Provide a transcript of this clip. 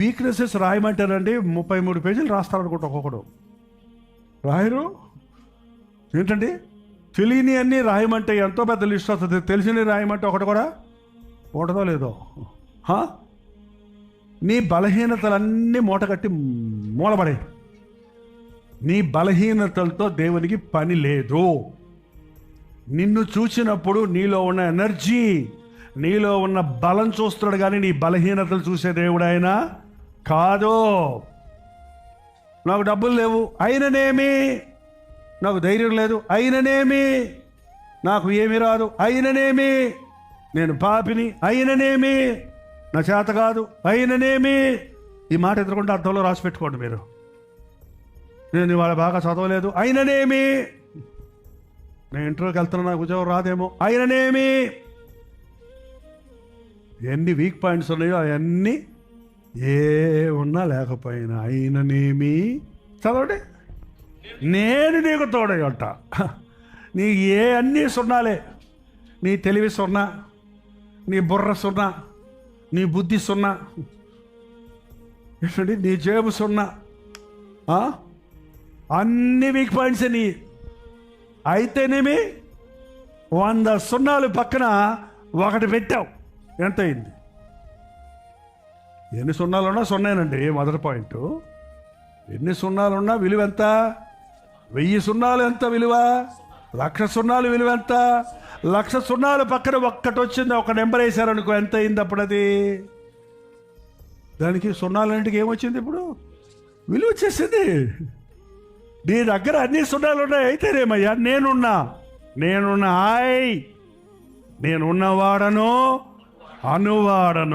Weaknesses రాయమంటారండి 33 పేజీలు రాస్తారు అనుకుంటా ఒక్కొక్కడు. రాయరు ఏంటండి? తెలియని అన్నీ రాయమంటే ఎంతో పెద్ద లిస్ట్ వస్తుంది. తెలిసినవి రాయమంటే ఒకటి కూడా ఉండదో లేదో. నీ బలహీనతలన్నీ మూటగట్టి మూలబడే. నీ బలహీనతలతో దేవునికి పని లేదు. నిన్ను చూసినప్పుడు నీలో ఉన్న ఎనర్జీ, నీలో ఉన్న బలం చూస్తున్నాడు, కానీ నీ బలహీనతలు చూసే దేవుడు ఆయన కాదు. నాకు డబ్బులు లేవు అయిననేమి, నాకు ధైర్యం లేదు అయిననేమి, నాకు ఏమి రాదు అయిననేమి, నేను పాపిని అయిననేమి, నా చేత కాదు అయిననేమి. ఈ మాట ఎదురుకుంటే అర్థంలో రాసి పెట్టుకోండి మీరు. నేను ఇవాళ బాగా చదవలేదు అయిననేమి, నేను ఇంటర్వ్యూకి వెళ్తున్నా నాకు ఉద్యోగం రాదేమో అయిననేమి. ఎన్ని వీక్ పాయింట్స్ ఉన్నాయో అవన్నీ ఏ ఉన్నా లేకపోయినా అయిననేమి. చదవండి. నేను నీకు తోడై ఉంటా. నీ ఏ అన్నీ సున్నాలే. నీ తెలివి సున్నా, నీ బుర్ర సున్నా, నీ బుద్ధి సున్నా, ఏంటండి నీ జేబు సున్నా, అన్ని వీక్ పాయింట్స్ నీ. అయితేనేమి 100 సున్నాలు పక్కన ఒకటి పెట్టావు, ఎంత అయింది? ఎన్ని సున్నాలున్నా సున్నానండి మొదటి పాయింట్. ఎన్ని సున్నాలున్నా విలువ ఎంత? 1000 సున్నాలు ఎంత విలువ? 1,00,000 సున్నాలు విలువ ఎంత? 1,00,000 సున్నాలు పక్కన ఒక్కటి వచ్చింది, ఒక నెంబర్ వేశారనుకో, ఎంత అయింది అప్పుడు? అది దానికి సున్నాలన్నింటికి ఏమొచ్చింది? ఇప్పుడు విలువ వచ్చేసింది. నీ దగ్గర అన్ని సున్నాలు ఉన్నాయి అయితేనేమయ్యా నేనున్నా నేనున్నవాడను అనువాడను.